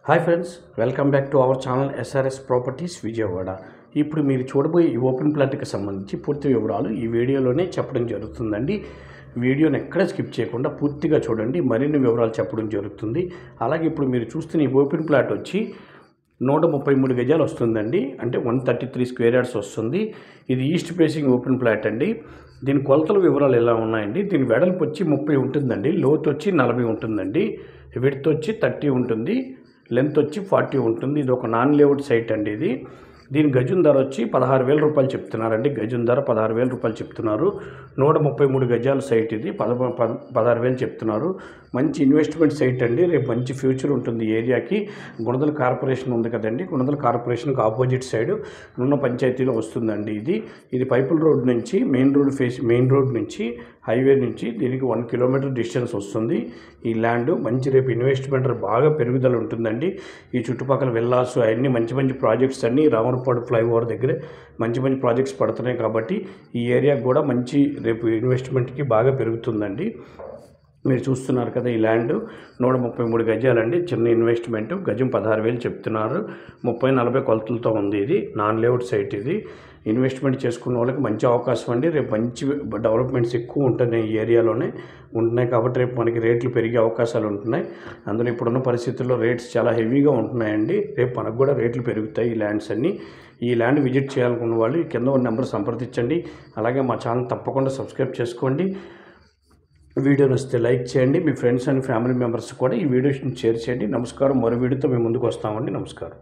Hi friends, welcome back to our channel SRS properties Vijayawada. ఇప్పుడు మీరు చూడబోయే ఈ ఓపెన్ ప్లాట్కి సంబంధించి పూర్తి వివరాలు ఈ వీడియోలోనే చెప్పడం జరుగుతుందండి. వీడియోని ఎక్కడ స్కిప్ చేయకుండా పూర్తిగా చూడండి, మరిన్ని వివరాలు చెప్పడం జరుగుతుంది. అలాగే ఇప్పుడు మీరు చూస్తున్న ఈ ఓపెన్ ప్లాట్ వచ్చి 133 గజాలు వస్తుందండి, అంటే 133 స్క్వేర్ యార్డ్స్ వస్తుంది. ఇది ఈస్ట్ ఫేసింగ్ ఓపెన్ ప్లాట్ అండి. దీని కొలతల వివరాలు ఎలా ఉన్నాయండి. దీని వెడల్పు వచ్చి 30 ఉంటుందండి, లోతు వచ్చి 40 ఉంటుందండి, విడ్త్ వచ్చి 30 ఉంటుంది, లెంత్ వచ్చి 40 ఉంటుంది. ఇది ఒక నాన్ లేఅవుట్ సైట్ అండి. దీని గజం ధర వచ్చి 16,000 రూపాయలు చెప్తున్నారండి. గజం ధర 16,000 రూపాయలు చెప్తున్నారు. 133 గజాల సైట్ ఇది 16,000 చెప్తున్నారు. మంచి ఇన్వెస్ట్మెంట్ సైట్ అండి. రేపు మంచి ఫ్యూచర్ ఉంటుంది ఈ ఏరియాకి. గుణదల కార్పొరేషన్ ఉంది కదండి, గుణదల కార్పొరేషన్కి ఆపోజిట్ సైడ్ ఉన్న పంచాయతీలో వస్తుందండి. ఇది పైపుల్ రోడ్ నుంచి మెయిన్ రోడ్ నుంచి హైవే నుంచి దీనికి 1 కిలోమీటర్ డిస్టెన్స్ వస్తుంది. ఈ ల్యాండ్ మంచి రేపు ఇన్వెస్ట్మెంట్ బాగా పెరుగుదల ఉంటుందండి. ఈ చుట్టుపక్కల విల్లాస్ అవన్నీ మంచి ప్రాజెక్ట్స్ అన్నీ రామరపాడు ఫ్లైఓవర్ దగ్గరే మంచి ప్రాజెక్ట్స్ పడుతున్నాయి కాబట్టి ఈ ఏరియాకి కూడా మంచి రేపు ఇన్వెస్ట్మెంట్కి బాగా పెరుగుతుందండి. మీరు చూస్తున్నారు కదా, ఈ ల్యాండ్ 133 గజాలండి. చిన్న ఇన్వెస్ట్మెంట్, గజం 16,000 చెప్తున్నారు. 30-40 కొలతలతో ఉంది. ఇది నాన్ లేఅవుట్ సైట్. ఇది ఇన్వెస్ట్మెంట్ చేసుకున్న వాళ్ళకి మంచి అవకాశం అండి. రేపు మంచి డెవలప్మెంట్స్ ఎక్కువ ఉంటున్నాయి ఈ ఏరియాలోనే ఉంటున్నాయి కాబట్టి రేపు మనకి రేట్లు పెరిగే అవకాశాలు ఉంటున్నాయి. అందులో ఇప్పుడున్న పరిస్థితుల్లో రేట్స్ చాలా హెవీగా ఉంటున్నాయండి. రేపు మనకు కూడా రేట్లు పెరుగుతాయి ఈ ల్యాండ్స్ అన్నీ. ఈ ల్యాండ్ విజిట్ చేయాలనుకున్న వాళ్ళు కింద ఉన్న నెంబర్ సంప్రదించండి. అలాగే మా ఛానల్ తప్పకుండా సబ్స్క్రైబ్ చేసుకోండి. వీడియో నచ్చితే లైక్ చేయండి. మీ ఫ్రెండ్స్ అండ్ ఫ్యామిలీ మెంబర్స్ కూడా ఈ వీడియోని షేర్ చేయండి. నమస్కారం. మరో వీడియోతో మేము ముందుకు వస్తామండి. నమస్కారం.